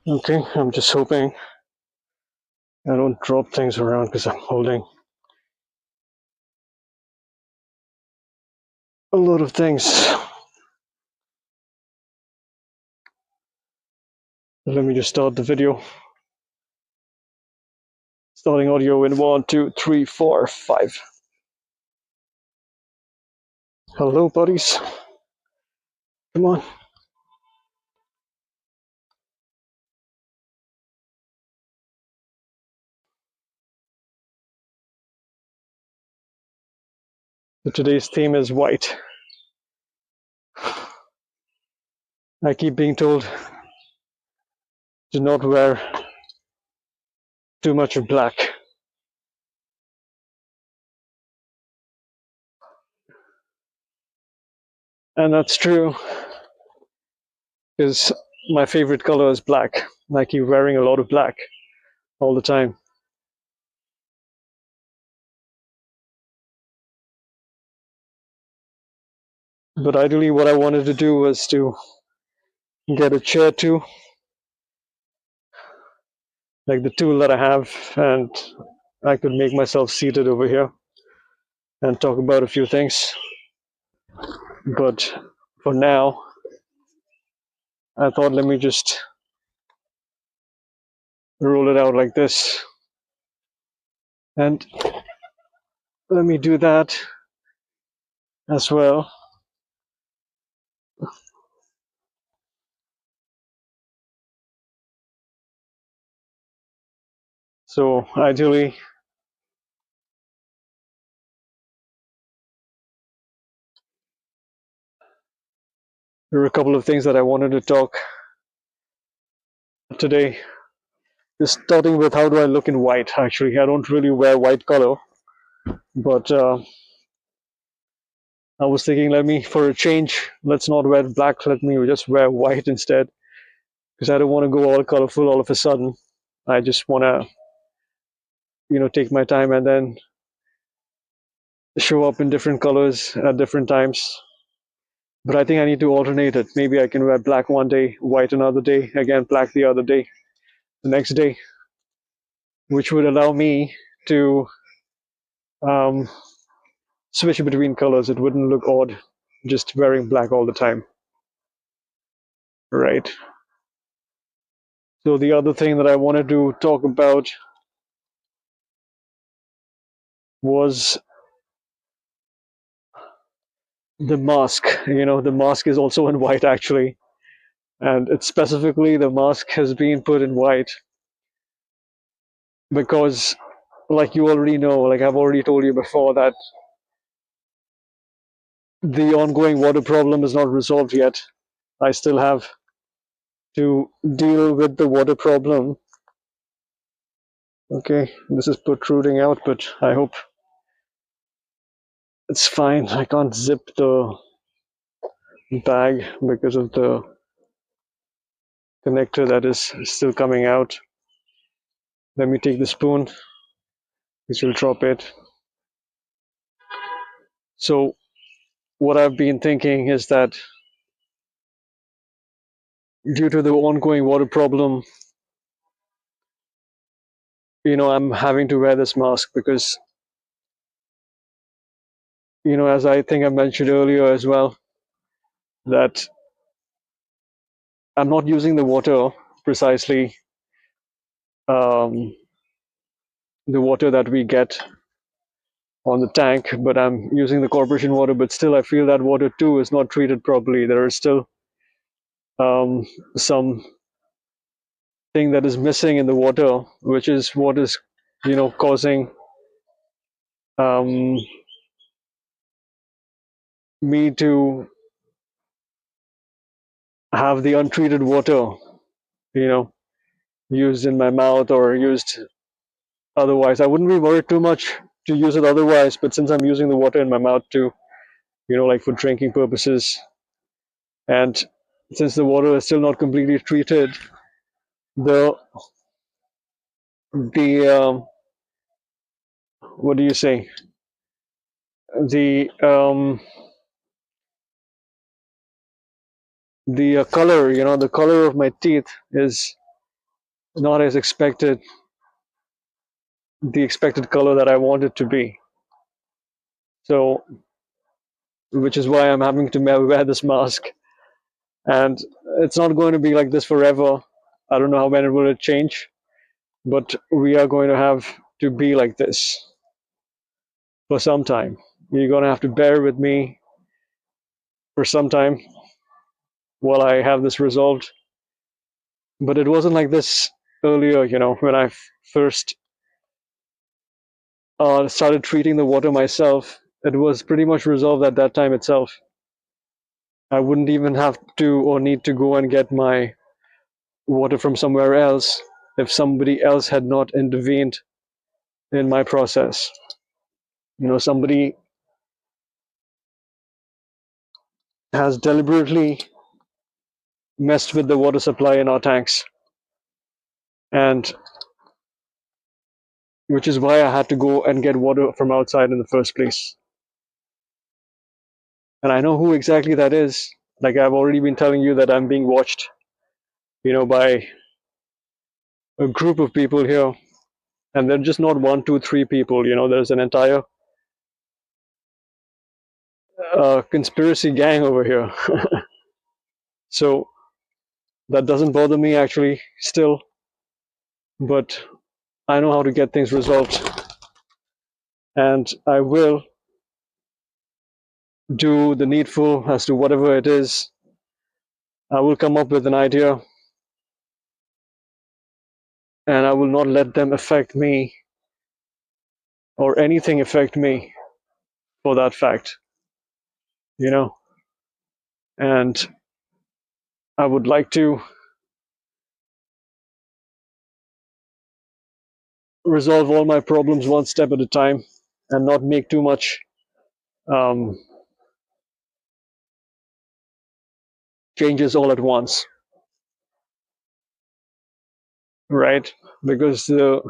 Okay, I'm just hoping I don't drop things around because I'm holding a lot of things. Let me just start the video. Starting audio in 1, 2, 3, 4, 5. Hello, buddies. Come on. So today's theme is white. I keep being told to not wear too much of black. And that's true because my favorite color is black. I keep wearing a lot of black all the time. But ideally, what I wanted to do was to get a chair too, like the tool that I have, and I could make myself seated over here and talk about a few things. But for now, I thought let me just roll it out like this. And let me do that as well. So ideally, there are a couple of things that I wanted to talk today. Just starting with how do I look in white. Actually, I don't really wear white color, but I was thinking, let me, for a change, let's not wear black. Let me just wear white instead, because I don't want to go all colorful all of a sudden. I just want to, take my time and then show up in different colors at different times. But I think I need to alternate it. Maybe I can wear black one day, white another day, again black the other day, the next day, which would allow me to um, switch between colors. It wouldn't look odd just wearing black all the time, right? So the other thing that I wanted to talk about was the mask. The mask is also in white actually, and it's specifically the mask has been put in white because, like you already know, like I've already told you before, that the ongoing water problem is not resolved yet. I still have to deal with the water problem. Okay, this is protruding out, but I hope it's fine. I can't zip the bag because of the connector that is still coming out. Let me take the spoon, which will drop it. So what I've been thinking is that due to the ongoing water problem, I'm having to wear this mask because, as I think I mentioned earlier as well, that I'm not using the water precisely, um, the water that we get on the tank, but I'm using the corporation water. But still, I feel that water too is not treated properly. There is still some thing that is missing in the water, which is what is, causing um, me to have the untreated water, used in my mouth or used otherwise. I wouldn't be worried too much to use it otherwise, but since I'm using the water in my mouth too, like for drinking purposes, and since the water is still not completely treated, the the what do you say? The color, the color of my teeth is not as expected, the expected color that I want it to be. So, which is why I'm having to wear this mask. And it's not going to be like this forever. I don't know how when it will change, but we are going to have to be like this for some time. You're going to have to bear with me for some time while I have this resolved. But it wasn't like this earlier, when I first started treating the water myself. It was pretty much resolved at that time itself. I wouldn't even have to or need to go and get my water from somewhere else if somebody else had not intervened in my process. Somebody has deliberately messed with the water supply in our tanks, and which is why I had to go and get water from outside in the first place. And I know who exactly that is. Like I've already been telling you that I'm being watched, by a group of people here. And they're just not one, two, three people. There's an entire conspiracy gang over here. So that doesn't bother me actually still, but I know how to get things resolved. And I will do the needful as to whatever it is. I will come up with an idea, and I will not let them affect me or anything affect me for that fact, you know. And I would like to resolve all my problems one step at a time and not make too much um, changes all at once, right? Because let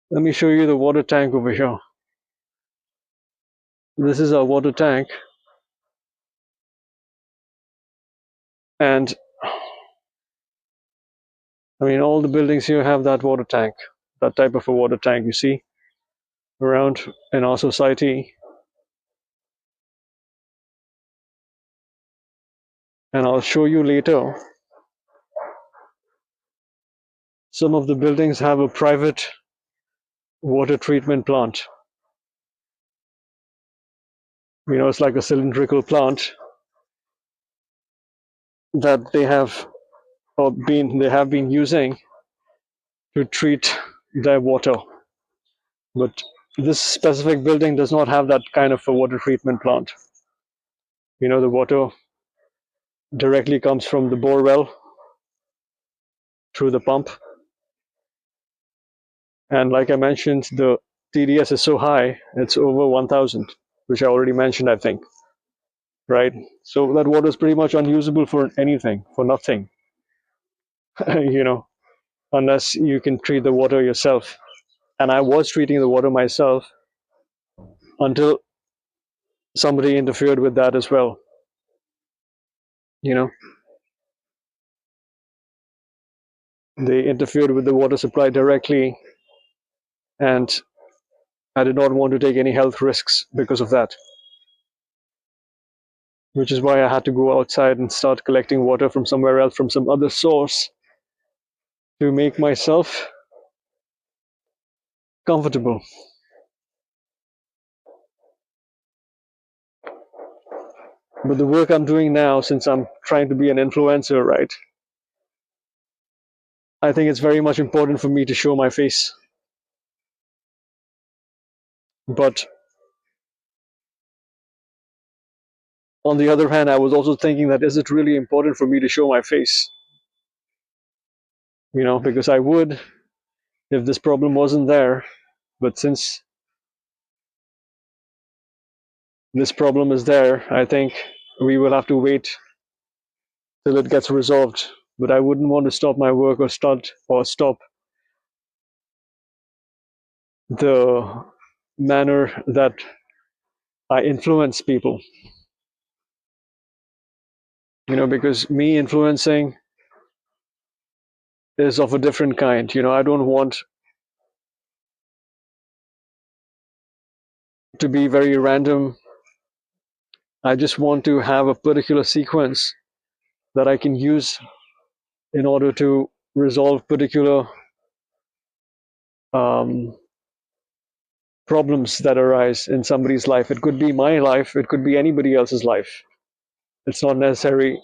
me show you the water tank over here. This is our water tank, and I mean all the buildings here have that water tank, that type of a water tank you see around in our society. And I'll show you later. Some of the buildings have a private water treatment plant. It's like a cylindrical plant that they have been using to treat their water. But this specific building does not have that kind of a water treatment plant. The water directly comes from the bore well through the pump. And like I mentioned, the TDS is so high, it's over 1,000, which I already mentioned, I think. Right? So that water is pretty much unusable for anything, for nothing, you know, unless you can treat the water yourself. And I was treating the water myself until somebody interfered with that as well. You know, they interfered with the water supply directly, and I did not want to take any health risks because of that. Which is why I had to go outside and start collecting water from somewhere else, from some other source, to make myself comfortable. But the work I'm doing now, since I'm trying to be an influencer, right? I think it's very much important for me to show my face. But on the other hand, I was also thinking that is it really important for me to show my face? Because I would if this problem wasn't there. But since this problem is there, I think we will have to wait till it gets resolved. But I wouldn't want to stop my work or stop the manner that I influence people. Because me influencing is of a different kind. I don't want to be very random. I just want to have a particular sequence that I can use in order to resolve particular um, problems that arise in somebody's life. It could be my life, it could be anybody else's life. It's not necessary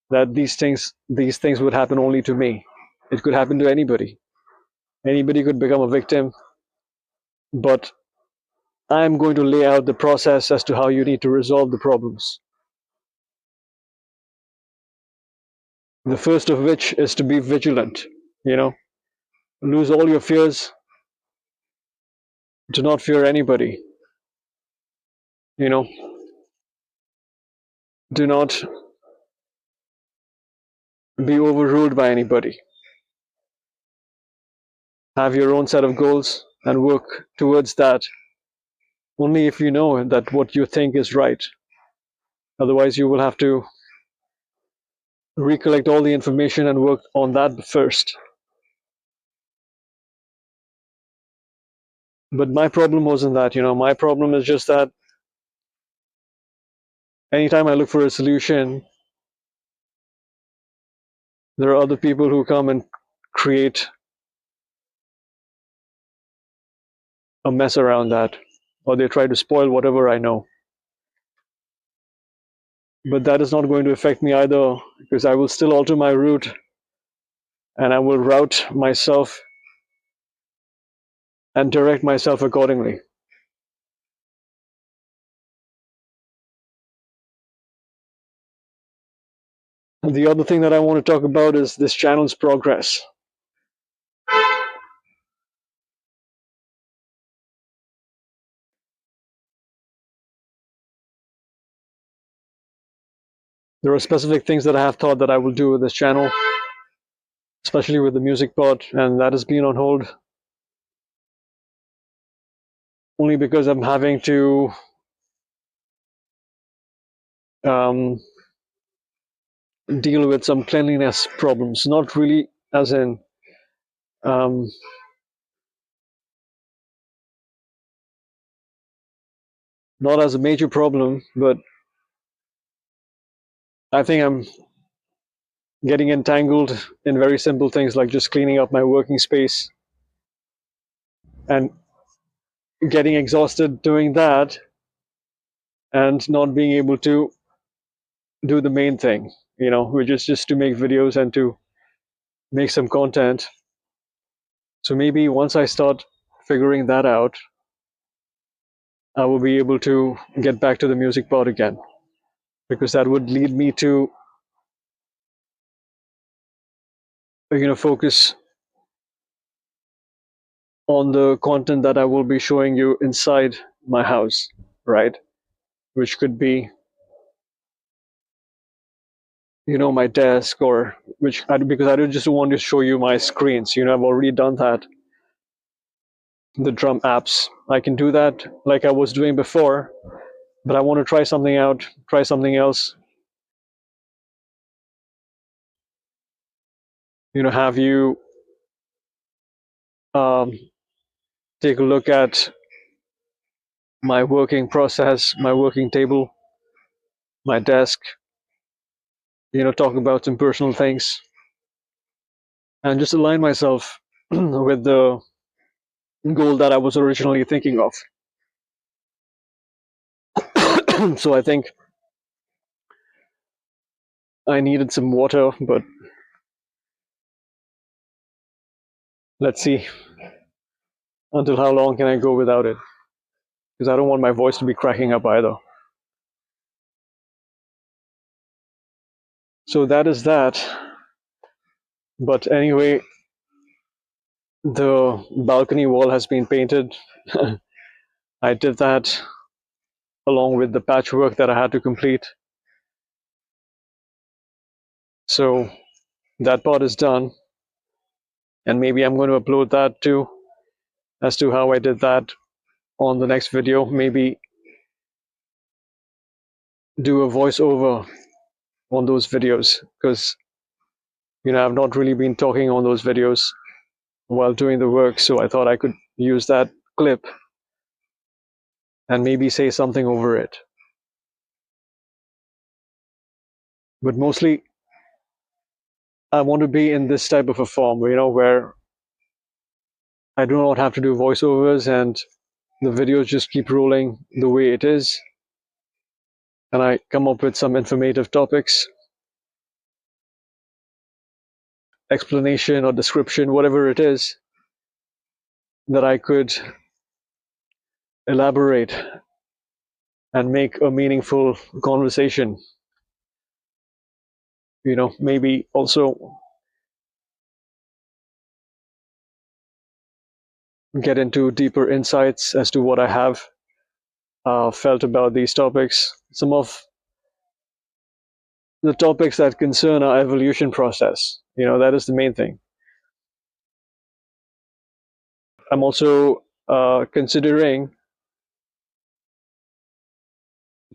that these things would happen only to me. It could happen to anybody. Anybody could become a victim, but I'm going to lay out the process as to how you need to resolve the problems. The first of which is to be vigilant. You know, lose all your fears. Do not fear anybody. You know, do not be overruled by anybody. Have your own set of goals and work towards that only if you know that what you think is right. Otherwise, you will have to recollect all the information and work on that first. But my problem wasn't that. My problem is just that anytime I look for a solution, there are other people who come and create a mess around that, or they try to spoil whatever I know. But that is not going to affect me either, because I will still alter my route and I will route myself and direct myself accordingly. The other thing that I want to talk about is this channel's progress. There are specific things that I have thought that I will do with this channel, especially with the music part, and that has been on hold only because I'm having to um, deal with some cleanliness problems. Not really, as in um, not as a major problem, but I think I'm getting entangled in very simple things like just cleaning up my working space and getting exhausted doing that and not being able to do the main thing, which is just to make videos and to make some content. So maybe once I start figuring that out, I will be able to get back to the music part again, because that would lead me to focus on the content that I will be showing you inside my house, right? Which could be my desk, or because I don't just want to show you my screens. I've already done that. The drum apps, I can do that like I was doing before, but I want to try something out, try something else. Have you um, take a look at my working process, my working table, my desk, talk about some personal things, and just align myself with the goal that I was originally thinking of. So I think I needed some water, but let's see until how long can I go without it, because I don't want my voice to be cracking up either. So that is that. But anyway, the balcony wall has been painted. I did that along with the patchwork that I had to complete. So that part is done. And maybe I'm going to upload that too, as to how I did that on the next video. Maybe do a voiceover on those videos, because I've not really been talking on those videos while doing the work, so I thought I could use that clip and maybe say something over it. But mostly, I want to be in this type of a form, where I do not have to do voiceovers and the videos just keep rolling the way it is, and I come up with some informative topics, explanation or description, whatever it is, that I could elaborate and make a meaningful conversation. Maybe also get into deeper insights as to what I have felt about these topics. Some of the topics that concern our evolution process, that is the main thing. I'm also considering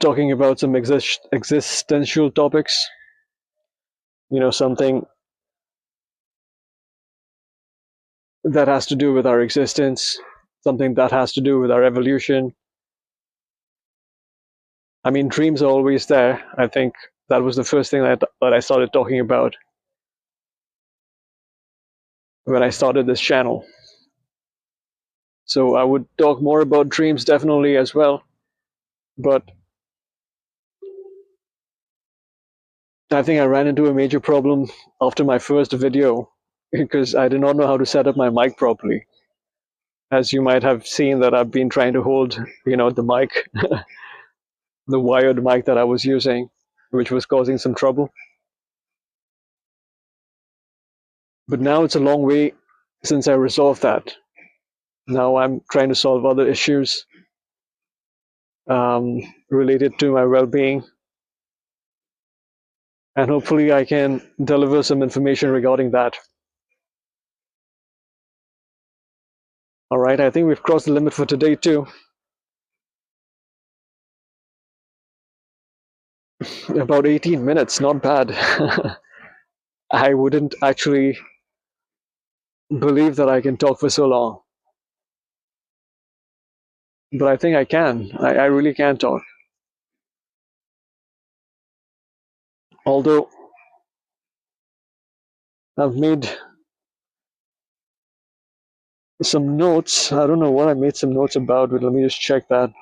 talking about some existential topics, something that has to do with our existence, something that has to do with our evolution. I mean, dreams are always there. I think that was the first thing that I started talking about when I started this channel. So I would talk more about dreams definitely as well. But I think I ran into a major problem after my first video because I did not know how to set up my mic properly. As you might have seen, that I've been trying to hold, the mic, the wired mic that I was using, which was causing some trouble. But now it's a long way since I resolved that. Now I'm trying to solve other issues related to my well-being, and hopefully I can deliver some information regarding that. All right, I think we've crossed the limit for today too. About 18 minutes, not bad. I wouldn't actually believe that I can talk for so long, but I think I can. I really can talk. Although I've made some notes. I don't know what I made some notes about, but let me just check that.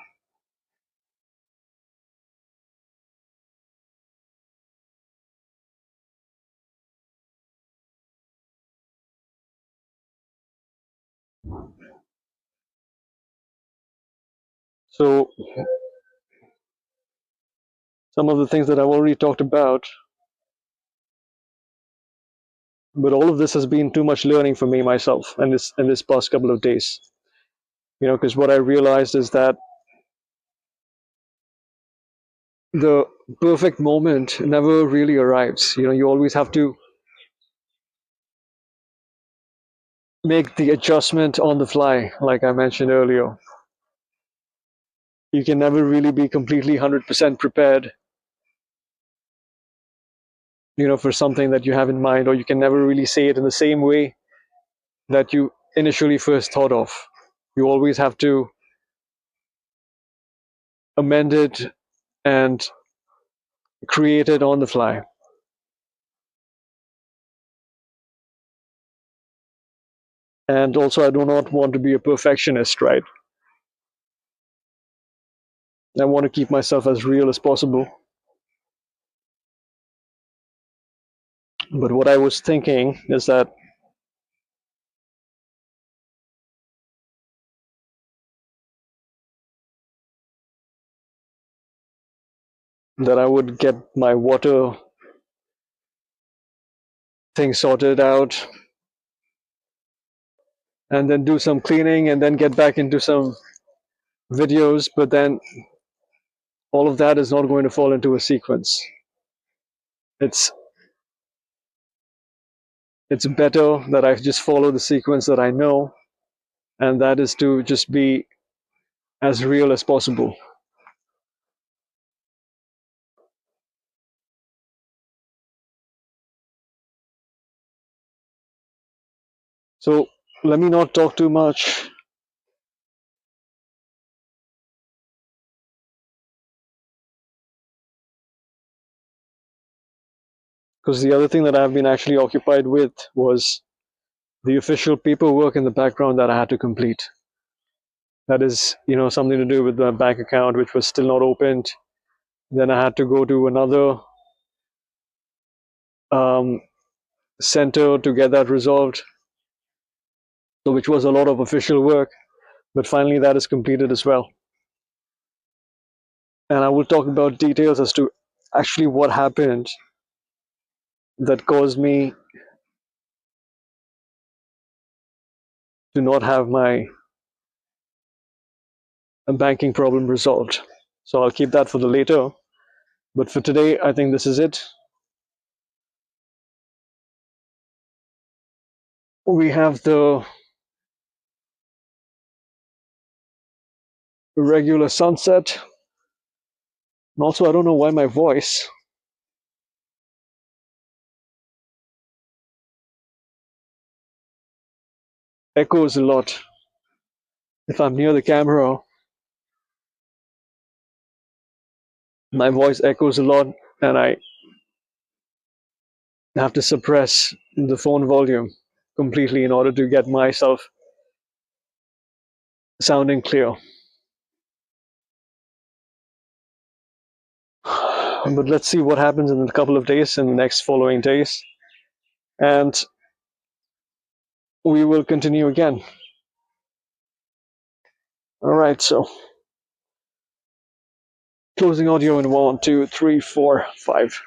So some of the things that I've already talked about, but all of this has been too much learning for me myself in this past couple of days. Because what I realized is that the perfect moment never really arrives. You always have to make the adjustment on the fly, like I mentioned earlier. You can never really be completely 100% prepared, for something that you have in mind, or you can never really say it in the same way that you initially first thought of. You always have to amend it and create it on the fly. And also, I do not want to be a perfectionist, right? I want to keep myself as real as possible. But what I was thinking is that I would get my water thing sorted out and then do some cleaning and then get back into some videos, but then all of that is not going to fall into a sequence. It's better that I just follow the sequence that I know, and that is to just be as real as possible. So let me not talk too much. Because the other thing that I've been actually occupied with was the official paperwork in the background that I had to complete. That is, something to do with my bank account, which was still not opened. Then I had to go to another um, center to get that resolved, so which was a lot of official work. But finally, that is completed as well. And I will talk about details as to actually what happened that caused me to not have my banking problem resolved. So I'll keep that for the later. But for today, I think this is it. We have the regular sunset. And also, I don't know why my voice echoes a lot. If I'm near the camera, my voice echoes a lot, and I have to suppress the phone volume completely in order to get myself sounding clear. But let's see what happens in a couple of days, in the next following days. And we will continue again. All right, so closing audio in 1, 2, 3, 4, 5.